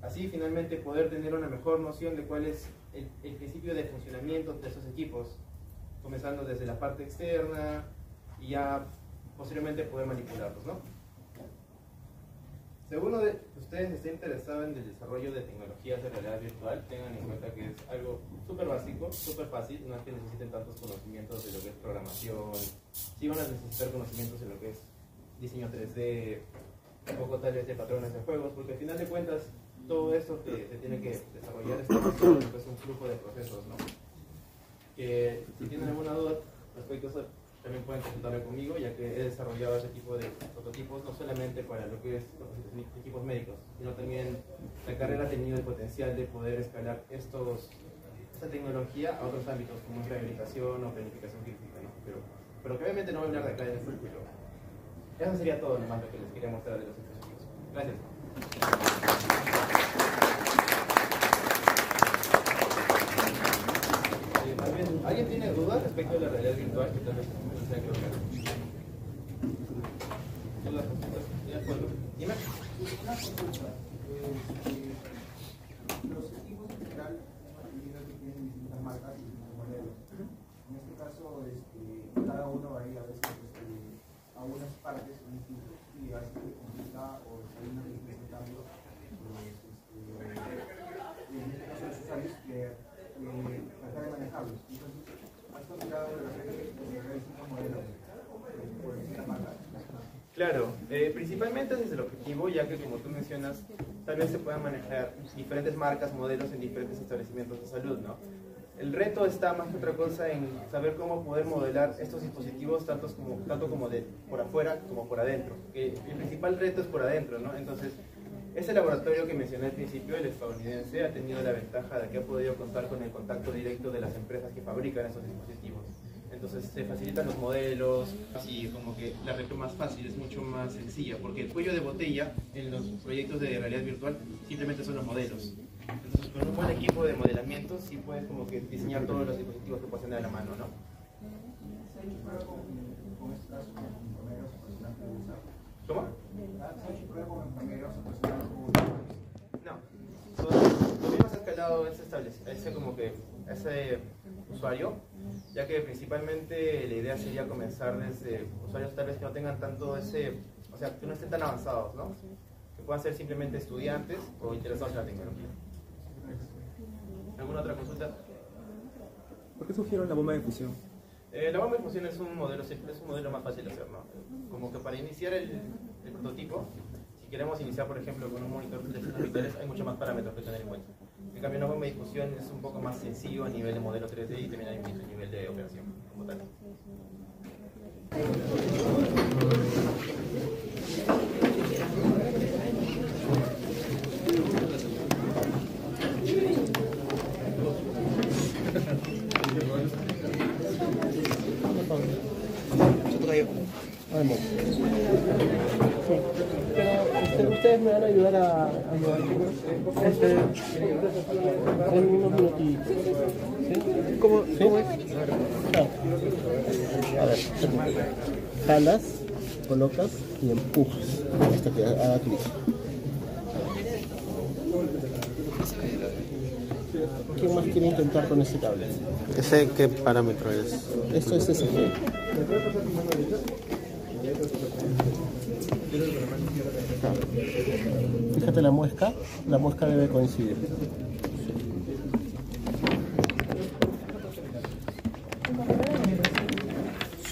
así, finalmente, poder tener una mejor noción de cuál es el principio de funcionamiento de esos equipos, comenzando desde la parte externa y ya posteriormente poder manipularlos, ¿no? Si alguno de ustedes está interesado en el desarrollo de tecnologías de realidad virtual, tengan en cuenta que es algo súper básico, súper fácil, no es que necesiten tantos conocimientos de lo que es programación, sí van a necesitar conocimientos de lo que es diseño 3D, un poco tal vez de patrones de juegos, porque al final de cuentas todo esto que se tiene que desarrollar es un flujo de procesos, ¿no? Que si tienen alguna duda respecto a eso, también pueden consultarme conmigo, ya que he desarrollado ese tipo de prototipos, no solamente para lo que es los equipos médicos, sino también la carrera ha tenido el potencial de poder escalar esta tecnología a otros ámbitos, como rehabilitación o planificación crítica, ¿no? Pero que obviamente no voy a hablar de acá en el futuro. Eso sería todo nomás lo que les quería mostrar de los dispositivos. Gracias. ¿Alguien tiene dudas respecto a la realidad virtual? Que tal vez no sea claro. ¿Dudas? ¿De acuerdo? Dime. Una consulta. Los equipos en general tienen distintas marcas y distintos modelos. En este caso, cada uno varía a veces a unas partes y a veces se complica o hay una difícil cambio. En este caso, los usuarios que tratar de manejarlos. Entonces, ¿has considerado de distintos modelos por distintas marcas? Claro, principalmente ese es el objetivo, ya que como tú mencionas, tal vez se puedan manejar diferentes marcas, modelos en diferentes establecimientos de salud, ¿no? El reto está más que otra cosa en saber cómo poder modelar estos dispositivos tanto como de por afuera como por adentro. Que el principal reto es por adentro, ¿no? Entonces, ese laboratorio que mencioné al principio, el estadounidense, ha tenido la ventaja de que ha podido contar con el contacto directo de las empresas que fabrican esos dispositivos. Entonces se facilitan los modelos y como que la recuperación más fácil, es mucho más sencilla, porque el cuello de botella en los proyectos de realidad virtual simplemente son los modelos. Entonces con un buen equipo de modelamiento sí puedes como que diseñar todos los dispositivos que puedes tener a la mano, ¿no? ¿Cómo? No, todavía no se ha escalado ese usuario, ya que principalmente la idea sería comenzar desde usuarios tal vez que no tengan tanto o sea, que no estén tan avanzados, ¿no? Que puedan ser simplemente estudiantes o interesados en la tecnología. ¿Alguna otra consulta? ¿Por qué surgieron la bomba de fusión? La bomba de fusión es un modelo más fácil de hacer, ¿no? Como que para iniciar el prototipo, si queremos iniciar, por ejemplo, con un monitor de 3 monitores, hay muchos más parámetros que tener en cuenta. En cambio, una bomba de difusión es un poco más sencillo a nivel de modelo 3D y también a nivel de operación como tal. Pero ustedes me van a ayudar a llevar en unos minutitos. ¿Sí? ¿Cómo es? Claro. A ver, jalas, colocas y empujas hasta que haga clic. ¿Quién más quiere intentar con este cable? ¿Ese qué parámetro es? Esto es SG. Fíjate la muesca debe coincidir.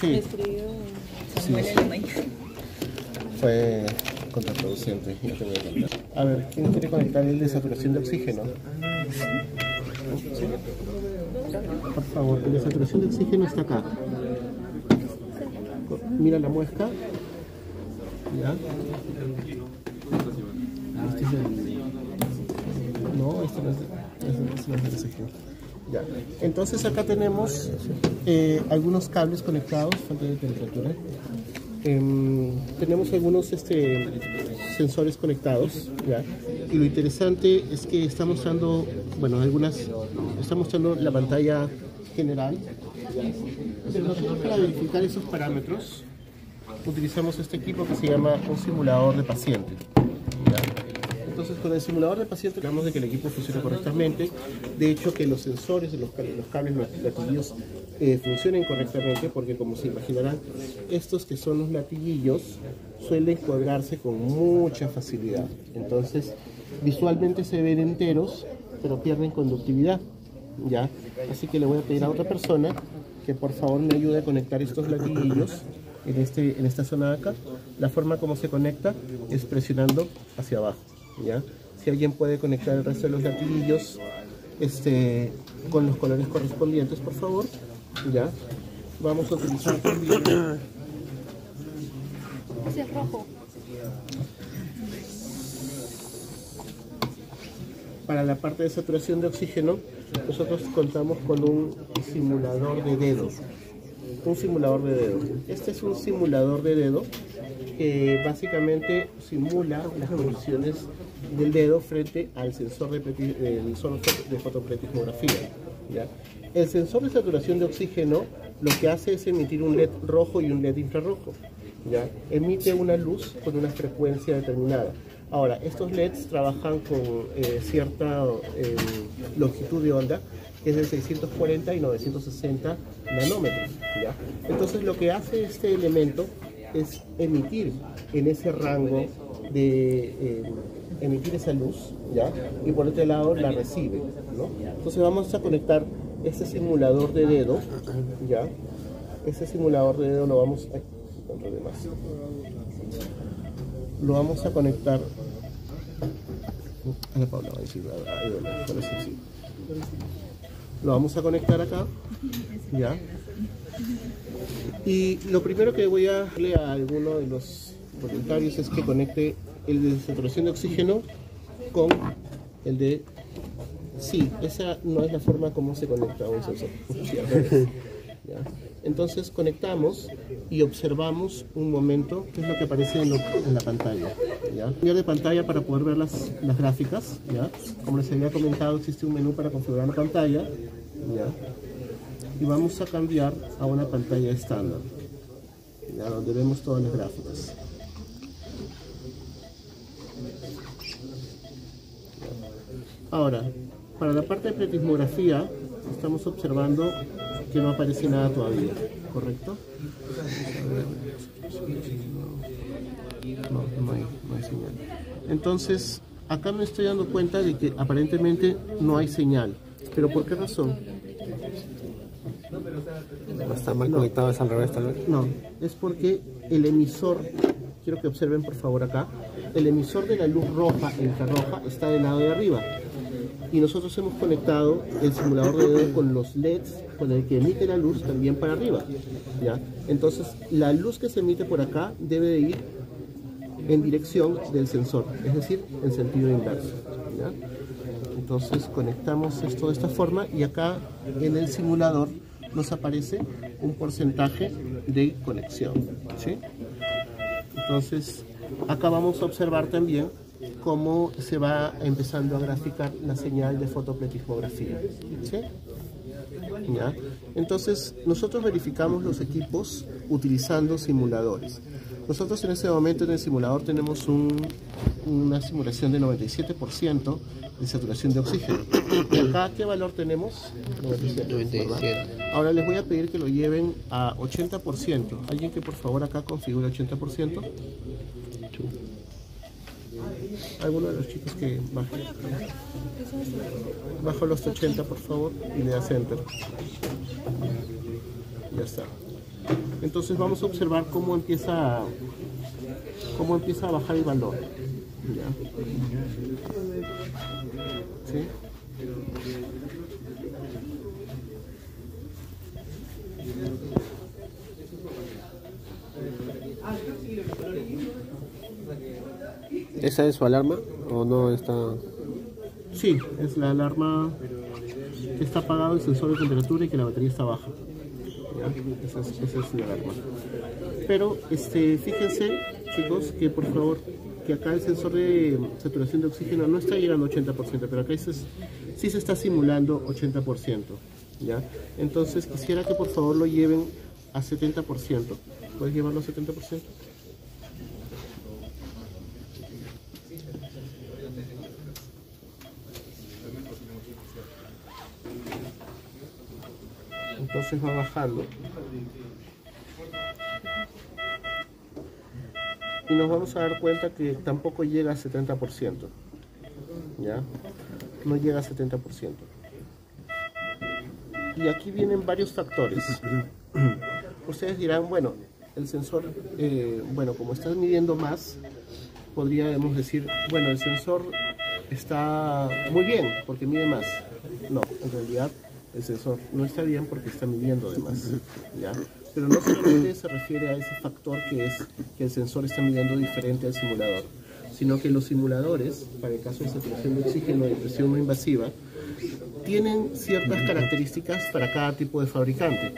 Sí. Sí. Fue contraproducente. A ver, ¿quién quiere conectar el de saturación de oxígeno? ¿Sí? Por favor, el de saturación de oxígeno está acá. Mira la muesca. ¿Ya? Este es el... No, este no es el oxígeno. Ya. Entonces acá tenemos algunos cables conectados, fuente de temperatura. Tenemos algunos sensores conectados, ¿ya? Y lo interesante es que está mostrando, bueno, está mostrando la pantalla general, ¿ya? Pero nosotros para verificar esos parámetros utilizamos este equipo que se llama un simulador de paciente, ¿ya? Entonces con el simulador de paciente tratamos de que el equipo funcione correctamente, de hecho que los sensores de los cables, los latiguillos funcionen correctamente, porque como se imaginarán, estos que son los latiguillos suelen cuadrarse con mucha facilidad, entonces visualmente se ven enteros pero pierden conductividad, ¿ya? Así que le voy a pedir a otra persona que por favor me ayude a conectar estos latiguillos en esta zona de acá. La forma como se conecta es presionando hacia abajo, ¿ya? Si alguien puede conectar el resto de los latiguillos con los colores correspondientes, por favor, ¿ya? Vamos a utilizar también... Ese es rojo. Para la parte de saturación de oxígeno, nosotros contamos con un simulador de dedo. Este es un simulador de dedo que básicamente simula las posiciones del dedo frente al sensor de fotopretismografía, ¿ya? El sensor de saturación de oxígeno lo que hace es emitir un LED rojo y un LED infrarrojo, ¿ya? Emite una luz con una frecuencia determinada. Ahora, estos LEDs trabajan con cierta longitud de onda, que es de 640 y 960 nanómetros, ¿ya? Entonces lo que hace este elemento es emitir en ese rango de emitir esa luz, ¿ya? Y por otro lado la recibe, ¿no? Entonces vamos a conectar este simulador de dedo, ¿ya? Este simulador de dedo lo vamos a conectar a la Paula, lo vamos a conectar acá, ¿ya? Y lo primero que voy a darle a alguno de los voluntarios es que conecte el de saturación de oxígeno con el de... Sí, esa no es la forma como se conecta un sensor. ¿Ya? Entonces conectamos y observamos un momento qué es lo que aparece en la pantalla, ¿ya? Cambiar de pantalla para poder ver las gráficas, ¿ya? Como les había comentado, existe un menú para configurar la pantalla, ¿ya? Y vamos a cambiar a una pantalla estándar, ¿ya? Donde vemos todas las gráficas. Ahora, para la parte de pretismografía, estamos observando que no aparece nada todavía, ¿correcto? No hay señal. Entonces, acá me estoy dando cuenta de que aparentemente no hay señal. ¿Pero por qué razón? ¿Está mal conectado? ¿Es al revés tal vez? No, es porque el emisor, quiero que observen por favor acá, el emisor de la luz roja e infrarroja está del lado de arriba. Y nosotros hemos conectado el simulador de dedo con los LEDs con el que emite la luz también para arriba, ¿ya? Entonces la luz que se emite por acá debe de ir en dirección del sensor, es decir, en sentido inverso, ¿ya? Entonces conectamos esto de esta forma y acá en el simulador nos aparece un porcentaje de conexión, ¿sí? Entonces, acá vamos a observar también cómo se va empezando a graficar la señal de fotopletismografía. ¿Sí? ¿Ya? Entonces, nosotros verificamos los equipos utilizando simuladores. Nosotros en este momento en el simulador tenemos una simulación de 97% de saturación de oxígeno. ¿Y acá qué valor tenemos? 97. Ahora les voy a pedir que lo lleven a 80%. ¿Alguien que por favor acá configure 80%? Alguno de los chicos que baje. Bajo los 80 por favor y le das enter. Ya está. Entonces vamos a observar cómo empieza a bajar el valor. ¿Ya? ¿Sí? ¿Esa es su alarma o no está? Sí, es la alarma que está apagado el sensor de temperatura y que la batería está baja. ¿Ya? Esa es la alarma. Pero fíjense, chicos, que por favor, que acá el sensor de saturación de oxígeno no está llegando a 80%, pero acá sí se está simulando 80%. ¿Ya? Entonces quisiera que por favor lo lleven a 70%. ¿Puedes llevarlo a 70%? Entonces va bajando. Y nos vamos a dar cuenta que tampoco llega a 70%. ¿Ya? No llega a 70%. Y aquí vienen varios factores. Ustedes dirán, bueno, el sensor, como está midiendo más, podríamos decir, bueno, el sensor está muy bien porque mide más. No, en realidad el sensor no está bien porque está midiendo de más. ¿Ya? Pero no solamente se refiere a ese factor que es que el sensor está midiendo diferente al simulador, sino que los simuladores, para el caso de saturación de oxígeno y presión no invasiva, tienen ciertas características para cada tipo de fabricante.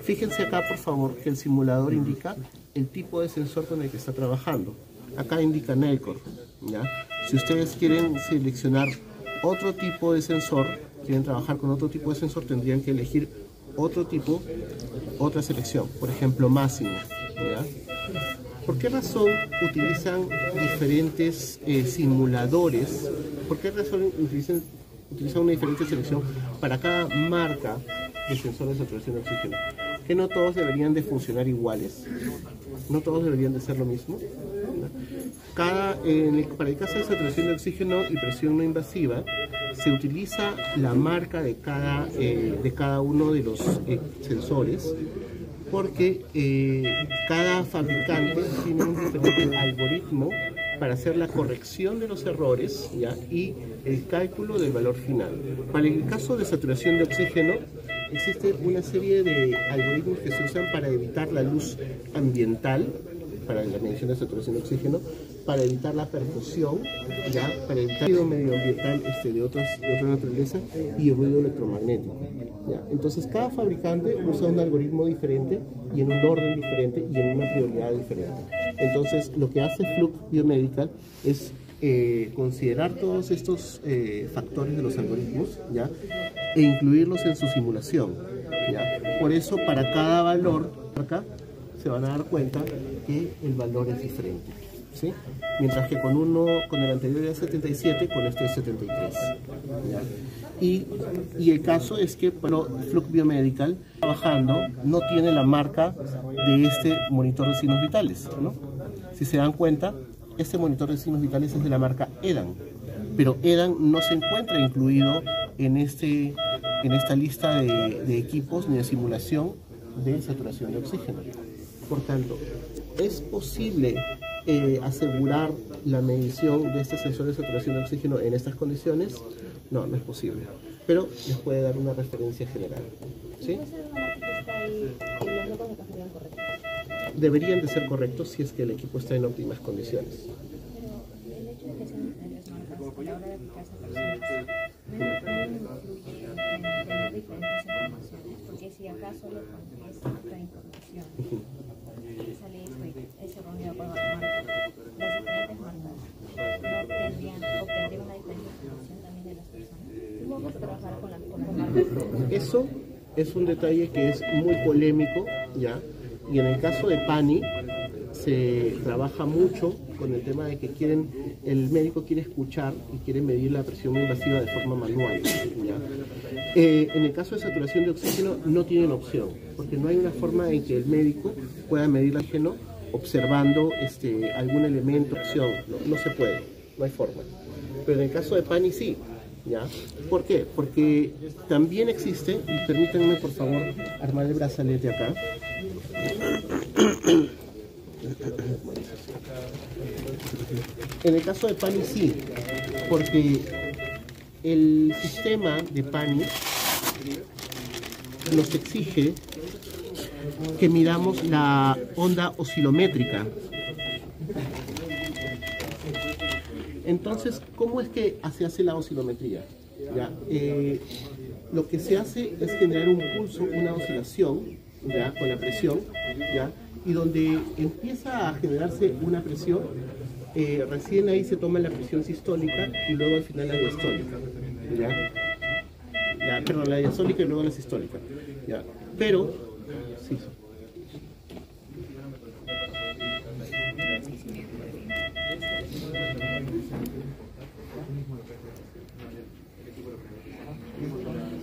Fíjense acá, por favor, que el simulador indica el tipo de sensor con el que está trabajando. Acá indica Nellcor, ¿ya? Si ustedes quieren seleccionar otro tipo de sensor, quieren trabajar con otro tipo de sensor, tendrían que elegir otro tipo, otra selección, por ejemplo Máximo. ¿Ya? ¿Por qué razón utilizan diferentes simuladores? ¿Por qué razón utilizan una diferente selección para cada marca de sensor de saturación de oxígeno? ¿Que no todos deberían de funcionar iguales? ¿No todos deberían de ser lo mismo? Para el caso de saturación de oxígeno y presión no invasiva, se utiliza la marca de cada uno de los sensores, porque cada fabricante tiene un diferente algoritmo para hacer la corrección de los errores, ¿ya? Y el cálculo del valor final. Para el caso de saturación de oxígeno, existe una serie de algoritmos que se usan para evitar la luz ambiental, para la medición de saturación de oxígeno, para evitar la percusión, ¿ya? Para evitar el ruido medioambiental de otra naturaleza y el ruido electromagnético. ¿Ya? Entonces cada fabricante usa un algoritmo diferente y en un orden diferente y en una prioridad diferente. Entonces lo que hace Fluke Biomedical es considerar todos estos factores de los algoritmos, ¿ya? E incluirlos en su simulación, ¿ya? Por eso para cada valor acá se van a dar cuenta que el valor es diferente, ¿sí? Mientras que con el anterior era 77, con este es 73. ¿Ya? Y el caso es que Fluke Biomedical, trabajando, no tiene la marca de este monitor de signos vitales, ¿no? Si se dan cuenta, este monitor de signos vitales es de la marca EDAN, pero EDAN no se encuentra incluido en esta lista de equipos ni de simulación de saturación de oxígeno. Por tanto, ¿es posible asegurar la medición de este sensor de saturación de oxígeno en estas condiciones? No, no es posible, pero les puede dar una referencia general, ¿sí? Deberían de ser correctos si es que el equipo está en óptimas condiciones. Pero el hecho de que sean a la hora de aplicarse personas, ¿no influye en tener diferentes informaciones? Porque si acá solo con esta información sale ese erróneo de acuerdo a la marca, trabajar con marcas? Eso es un detalle que es muy polémico, ¿ya? Y en el caso de PANI se trabaja mucho con el tema de que el médico quiere escuchar y quiere medir la presión invasiva de forma manual, ¿ya? En el caso de saturación de oxígeno no tienen opción, porque no hay una forma en que el médico pueda medir el oxígeno observando algún elemento, opción, no se puede, no hay forma. Pero en el caso de PANI sí, ¿ya? ¿Por qué? Porque también existe, y permítanme por favor armar el brazalete acá. En el caso de PANI sí, porque el sistema de PANI nos exige que midamos la onda oscilométrica. Entonces, ¿cómo es que se hace la oscilometría? ¿Ya? Lo que se hace es generar un pulso, una oscilación, ¿ya? Con la presión, ¿ya? Y donde empieza a generarse una presión, recién ahí se toma la presión sistólica y luego al final la diastólica, ¿ya? Perdón, la diastólica y luego la sistólica, ¿ya? Pero, sí.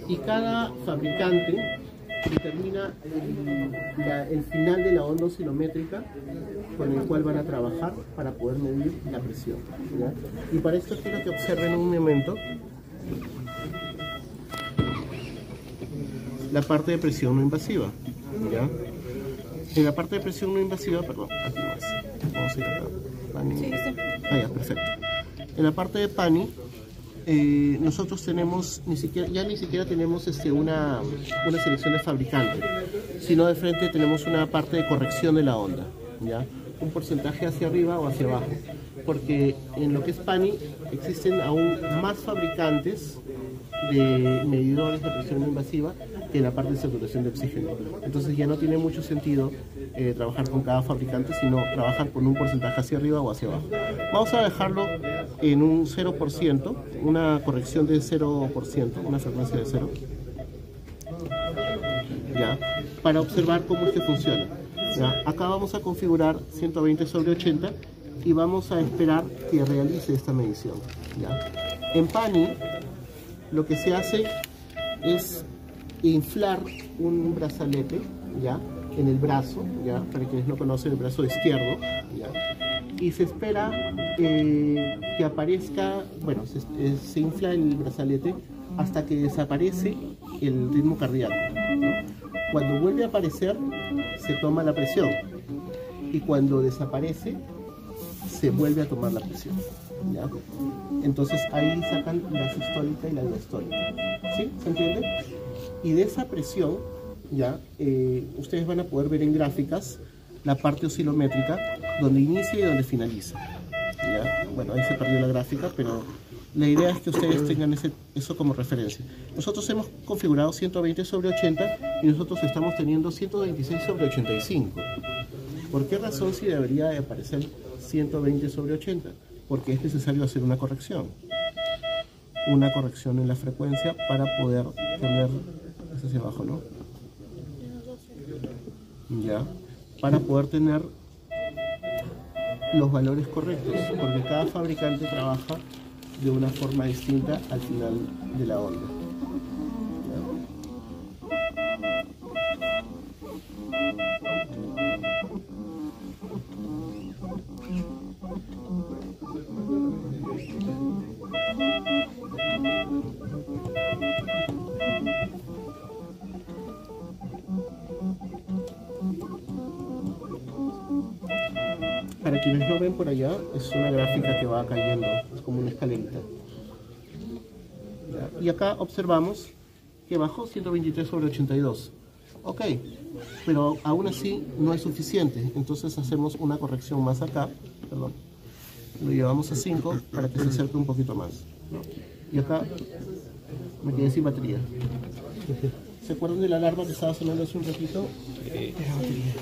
Y cada fabricante determina el final de la onda oscilométrica con el cual van a trabajar para poder medir la presión, ¿ya? Y para esto quiero que observen un momento la parte de presión no invasiva, ¿ya? En la parte de presión no invasiva, perdón, aquí más, vamos a ir acá, PANI. Sí, sí. Ah, ya, perfecto. En la parte de PANI nosotros tenemos, ni siquiera tenemos una selección de fabricante, sino de frente tenemos una parte de corrección de la onda, ¿ya? Un porcentaje hacia arriba o hacia abajo, porque en lo que es PANI existen aún más fabricantes de medidores de presión invasiva que en la parte de saturación de oxígeno. Entonces ya no tiene mucho sentido trabajar con cada fabricante, sino trabajar con un porcentaje hacia arriba o hacia abajo. Vamos a dejarlo en un 0%, una corrección de 0%, una frecuencia de 0, ¿ya? Para observar cómo es que funciona, ¿ya? Acá vamos a configurar 120/80 y vamos a esperar que realice esta medición, ¿ya? En PANI lo que se hace es inflar un brazalete, ¿ya? En el brazo, ¿ya? Para quienes no conocen, el brazo izquierdo, ¿ya? Y se espera que aparezca, bueno, se infla el brazalete hasta que desaparece el ritmo cardíaco, ¿no? Cuando vuelve a aparecer, se toma la presión, y cuando desaparece, se vuelve a tomar la presión, ¿ya? Entonces ahí sacan la sistólica y la diastólica, ¿sí? ¿Se entiende? Y de esa presión, ¿ya? Ustedes van a poder ver en gráficas la parte oscilométrica, donde inicia y donde finaliza, ¿ya? Bueno, ahí se perdió la gráfica, pero la idea es que ustedes tengan eso como referencia. Nosotros hemos configurado 120/80 y nosotros estamos teniendo 126/85. ¿Por qué razón si debería de aparecer 120/80? Porque es necesario hacer una corrección en la frecuencia para poder tener, es hacia abajo, ¿no? Ya, para poder tener los valores correctos, porque cada fabricante trabaja de una forma distinta al final de la onda. Para quienes no ven por allá, es una gráfica que va cayendo, es como una escalerita. ¿Ya? Y acá observamos que bajó 123/82. Ok, pero aún así no es suficiente, entonces hacemos una corrección más acá, perdón. Lo llevamos a 5 para que se acerque un poquito más, ¿no? Y acá me quedé sin batería. ¿Se acuerdan de la alarma que estaba sonando hace un ratito? La batería.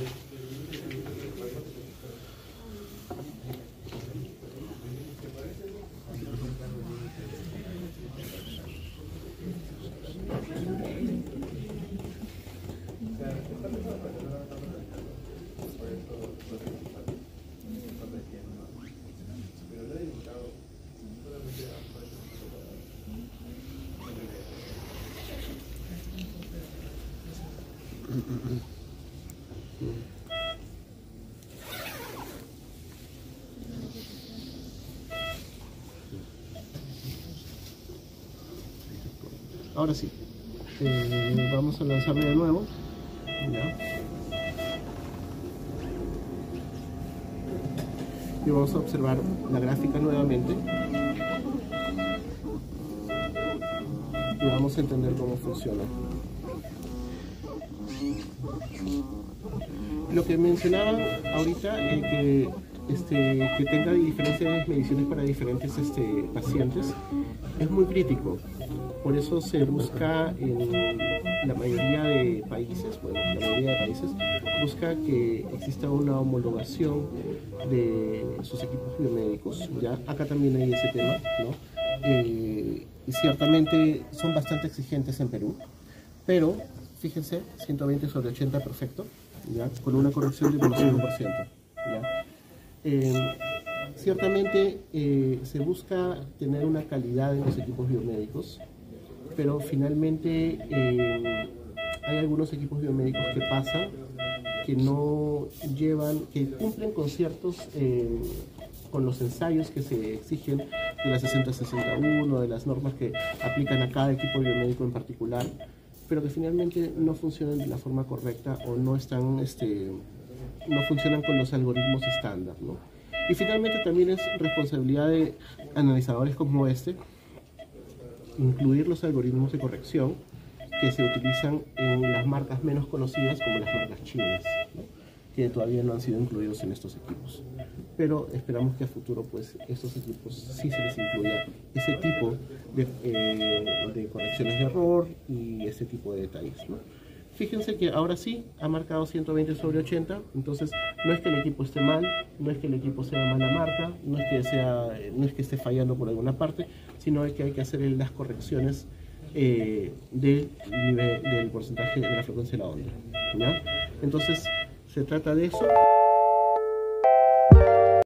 ahora sí. Vamos a lanzarle de nuevo. Ya. Y vamos a observar la gráfica nuevamente. Y vamos a entender cómo funciona. Lo que mencionaban ahorita, que tenga diferentes mediciones para diferentes pacientes, es muy crítico. Por eso se busca en la mayoría de países, busca que exista una homologación de sus equipos biomédicos. ¿Ya? Acá también hay ese tema, ¿no? Y ciertamente son bastante exigentes en Perú, pero fíjense, 120/80 perfecto, ¿ya? Con una corrección de 25%. ¿Ya? Ciertamente se busca tener una calidad en los equipos biomédicos, pero finalmente hay algunos equipos biomédicos que pasan, que no llevan, que cumplen con ciertos, con los ensayos que se exigen de la 6061, de las normas que aplican a cada equipo biomédico en particular, pero que finalmente no funcionan de la forma correcta o no están, no funcionan con los algoritmos estándar, ¿no? Y finalmente también es responsabilidad de analizadores como incluir los algoritmos de corrección que se utilizan en las marcas menos conocidas, como las marcas chinas, ¿no? Que todavía no han sido incluidos en estos equipos. Pero esperamos que a futuro, pues, estos equipos sí se les incluya ese tipo de correcciones de error y ese tipo de detalles, ¿no? Fíjense que ahora sí ha marcado 120/80, entonces no es que el equipo esté mal, no es que el equipo sea mala marca, no es que esté fallando por alguna parte, sino que hay que hacer las correcciones del porcentaje de la frecuencia de la onda, ¿ya? Entonces se trata de eso.